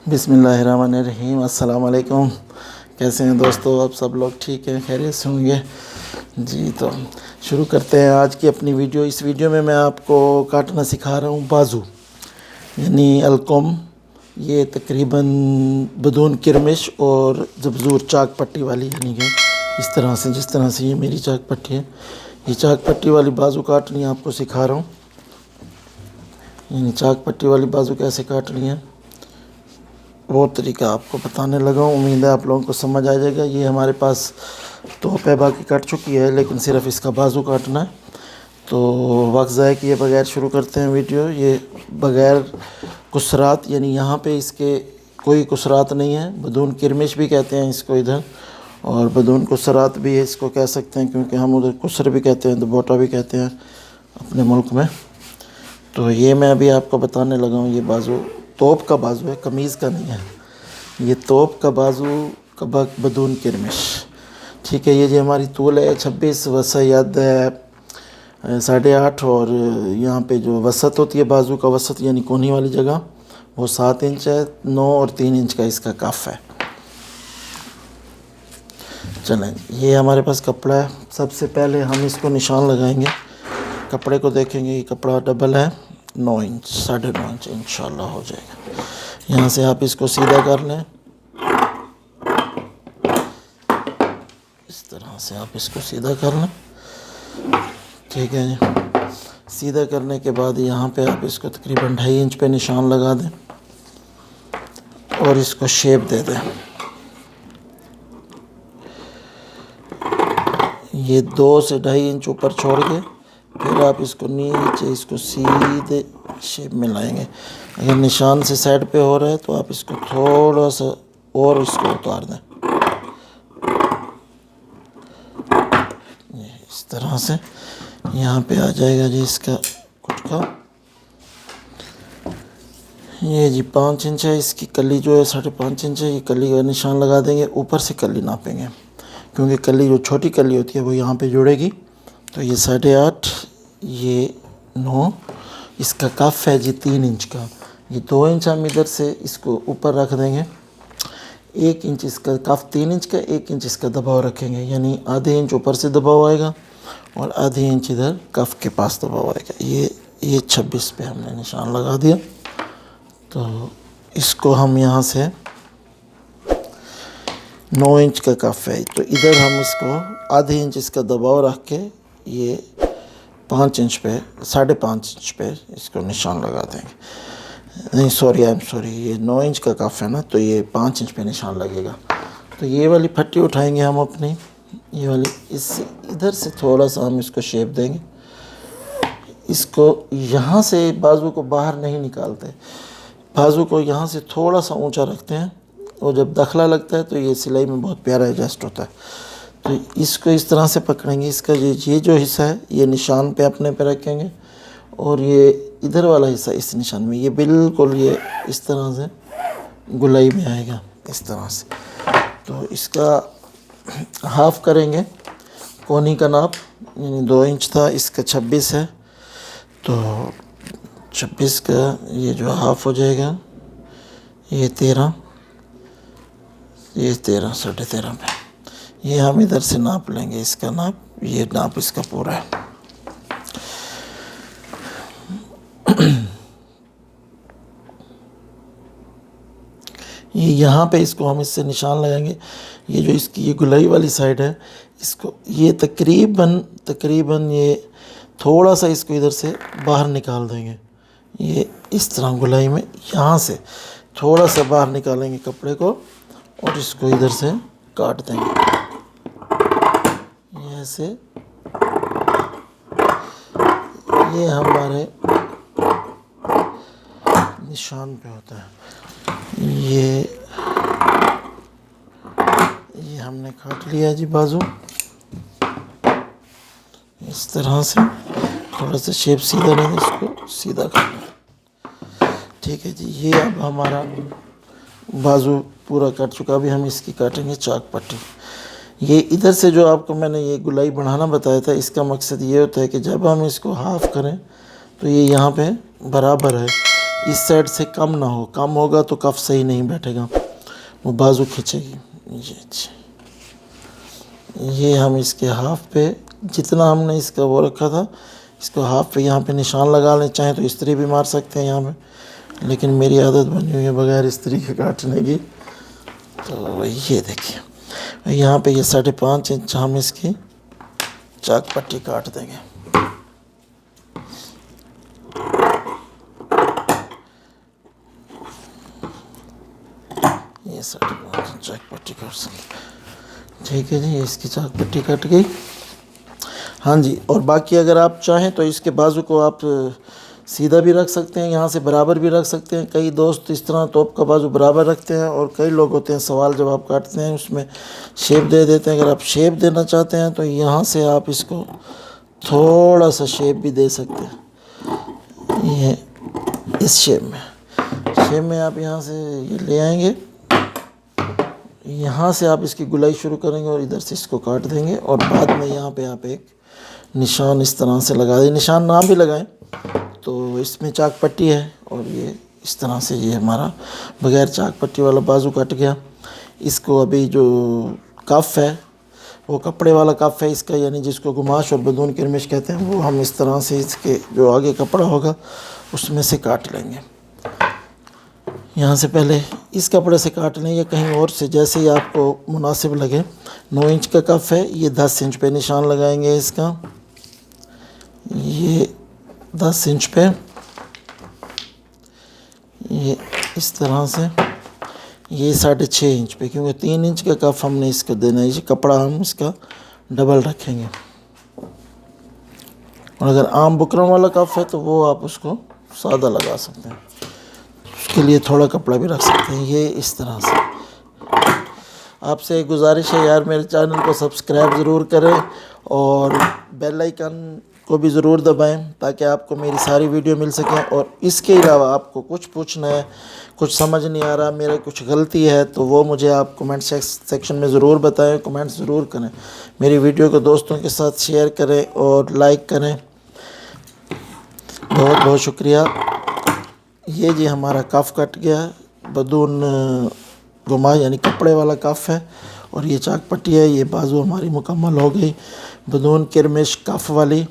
बिस्मिल्लाहिर्रहमानिर्रहीम। अस्सलाम वालेकुम। कैसे हैं दोस्तों? आप सब लोग ठीक हैं, खैरियत से होंगे जी। तो शुरू करते हैं आज की अपनी वीडियो। इस वीडियो में मैं आपको काटना सिखा रहा हूँ बाजू, यानी अलकुम। ये तकरीबन बदून किरमिश और जबजूर चाक पट्टी वाली, यानी कि इस तरह से, जिस तरह से ये मेरी चाक पट्टी है, ये चाक पट्टी वाली बाजू काटनी आपको सिखा रहा हूँ। यानी चाक पट्टी वाली बाजू कैसे काटनी है वो तरीका आपको बताने लगा हूँ। उम्मीद है आप लोगों को समझ आ जाएगा। ये हमारे पास तोप है, बाकी कट चुकी है, लेकिन सिर्फ इसका बाजू काटना है। तो वक्त ज़ाय किए बगैर शुरू करते हैं वीडियो। ये बगैर कुसरात, यानी यहाँ पे इसके कोई कुसरात नहीं है। बदून किरमिश भी कहते हैं इसको इधर, और बदून कुसरात भी इसको कह सकते हैं, क्योंकि हम उधर कुसर भी कहते हैं, दबोटा भी कहते हैं अपने मुल्क में। तो ये मैं अभी आपको बताने लगा हूँ। ये बाजू तोप का बाजू है, कमीज़ का नहीं है। ये तोप का बाजू कबक बदून किरमिश, ठीक है। ये जो हमारी तूल है 26 वसयद है 8.5, और यहाँ पे जो वसत होती है बाजू का, वसत यानी कोनी वाली जगह, वो 7 इंच है। 9 और 3 इंच का इसका कफ है। चलें, ये हमारे पास कपड़ा है। सबसे पहले हम इसको निशान लगाएंगे। कपड़े को देखेंगे, ये कपड़ा डबल है, 9 इंच, 9.5 इंच इंशाल्लाह हो जाएगा। यहाँ से आप इसको सीधा कर लें, इस तरह से आप इसको सीधा कर लें, ठीक है जी। सीधा करने के बाद यहाँ पे आप इसको तकरीबन 2.5 इंच पे निशान लगा दें और इसको शेप दे दें। ये 2 से 2.5 इंच ऊपर छोड़ के फिर आप इसको नीचे, इसको सीधे शेप में लाएंगे। अगर निशान से साइड पे हो रहा है तो आप इसको थोड़ा सा और इसको उतार दें, इस तरह से। यहाँ पे आ जाएगा जी इसका गुटका। ये जी 5 इंच है, इसकी कली जो है 5.5 इंच है। ये कली का निशान लगा देंगे, ऊपर से कली नापेंगे, क्योंकि कली जो छोटी कली होती है वो यहाँ पे जुड़ेगी। तो ये 8.5, ये 9, इसका कफ है जी 3 इंच का। ये 2 इंच हम इधर से इसको ऊपर रख देंगे। 1 इंच इसका कफ 3 इंच का, 1 इंच इसका दबाव रखेंगे, यानी आधे इंच ऊपर से दबाव आएगा और आधे इंच इधर कफ के पास दबाव आएगा। ये 26 पे हमने निशान लगा दिया। तो इसको हम यहाँ से 9 इंच का कफ है, तो इधर हम इसको आधे इंच इसका दबाव रख के ये 5 इंच पे, 5.5 इंच पे इसको निशान लगा देंगे। नहीं सॉरी, आई एम सॉरी, ये 9 इंच का कफ है ना, तो ये 5 इंच पे निशान लगेगा। तो ये वाली फट्टी उठाएंगे हम अपनी, ये वाली, इससे इधर से थोड़ा सा हम इसको शेप देंगे। इसको यहाँ से बाजू को बाहर नहीं निकालते, बाजू को यहाँ से थोड़ा सा ऊंचा रखते हैं, और जब दखला लगता है तो ये सिलाई में बहुत प्यारा एडजस्ट होता है। तो इसको इस तरह से पकड़ेंगे। इसका ये जो हिस्सा है ये निशान पे अपने पे रखेंगे, और ये इधर वाला हिस्सा इस निशान में, ये बिल्कुल ये इस तरह से गुलाई में आएगा, इस तरह से। तो इसका हाफ करेंगे। कोनी का नाप यानी 2 इंच था, इसका 26 है, तो 26 का ये जो हाफ हो जाएगा, ये 13, ये 13, 13.5 पे। ये हम इधर से नाप लेंगे, इसका नाप, ये नाप इसका पूरा है। ये यहाँ पे इसको हम इससे निशान लगाएंगे। ये जो इसकी ये गुलाई वाली साइड है, इसको ये तकरीबन ये थोड़ा सा इसको इधर से बाहर निकाल देंगे। ये इस तरह गुलाई में यहाँ से थोड़ा सा बाहर निकालेंगे कपड़े को, और इसको इधर से काट देंगे ऐसे। ये हमारे निशान पे होता है। ये हमने काट लिया जी बाजू, इस तरह से। थोड़ा सा शेप सीधा नहीं, इसको सीधा करना, ठीक है जी। ये अब हमारा बाजू पूरा कट चुका। अभी हम इसकी काटेंगे चाक पट्टी। ये इधर से जो आपको मैंने ये गुलाई बढ़ाना बताया था, इसका मकसद ये होता है कि जब हम इसको हाफ़ करें तो ये यहाँ पे बराबर है। इस साइड से कम ना हो, कम होगा तो कफ सही नहीं बैठेगा, वो बाजू खींचेगी। ये हम इसके हाफ पे जितना हमने इसका वो रखा था, इसको हाफ पे यहाँ पे निशान लगा लें, चाहें तो इस्त्री भी मार सकते हैं यहाँ पे, लेकिन मेरी आदत बनी हुई है बगैर इस्त्री के काटने की। तो ये देखिए यहाँ पे ये 5.5 इंच हम इसकी चाक पट्टी काट देंगे। ये 5.5 इंच चाक पट्टी काट सकते, ठीक है जी। इसकी चाक पट्टी कट गई। हाँ जी, और बाकी अगर आप चाहें तो इसके बाजू को आप सीधा भी रख सकते हैं, यहाँ से बराबर भी रख सकते हैं। कई दोस्त इस तरह तोप का बाजू बराबर रखते हैं, और कई लोग होते हैं सवाल जब आप काटते हैं उसमें शेप दे देते हैं। अगर आप शेप देना चाहते हैं तो यहाँ से आप इसको थोड़ा सा शेप भी दे सकते हैं। ये इस शेप में आप यहाँ से ये ले आएंगे, यहाँ से आप इसकी गुलाई शुरू करेंगे और इधर से इसको काट देंगे, और बाद में यहाँ पे आप एक निशान इस तरह से लगा दें। निशान ना भी लगाएं तो इसमें चाक पट्टी है, और ये इस तरह से ये हमारा बगैर चाक पट्टी वाला बाजू कट गया। इसको अभी जो कफ है वो कपड़े वाला कफ है इसका, यानी जिसको गुमाश और बदून किरमिश कहते हैं, वो हम इस तरह से इसके जो आगे कपड़ा होगा उसमें से काट लेंगे। यहाँ से पहले इस कपड़े से काट लें या कहीं और से, जैसे ही आपको मुनासिब लगे। 9 इंच का कफ है, ये 10 इंच पे निशान लगाएंगे इसका। ये 10 इंच पे ये इस तरह से, ये 6.5 इंच पे, क्योंकि 3 इंच का कफ हमने इसको देना है। ये कपड़ा हम इसका डबल रखेंगे। और अगर आम बुकरम वाला कफ है तो वो आप उसको सादा लगा सकते हैं, उसके लिए थोड़ा कपड़ा भी रख सकते हैं। ये इस तरह से। आपसे एक गुजारिश है यार, मेरे चैनल को सब्सक्राइब ज़रूर करें और बेल आइकन को भी ज़रूर दबाएं, ताकि आपको मेरी सारी वीडियो मिल सकें। और इसके अलावा आपको कुछ पूछना है, कुछ समझ नहीं आ रहा, मेरे कुछ गलती है, तो वो मुझे आप कमेंट सेक्शन में ज़रूर बताएं, कमेंट ज़रूर करें। मेरी वीडियो को दोस्तों के साथ शेयर करें और लाइक करें। बहुत बहुत शुक्रिया। ये जी हमारा कफ कट गया, बदून गुमा यानी कपड़े वाला कफ है, और ये चाक पट्टी है। ये बाजू हमारी मुकम्मल हो गई बदून किरमिश कफ वाली।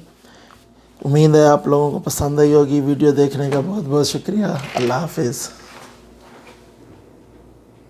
उम्मीद है आप लोगों को पसंद आई होगी। वीडियो देखने का बहुत बहुत शुक्रिया। अल्लाह हाफिज़।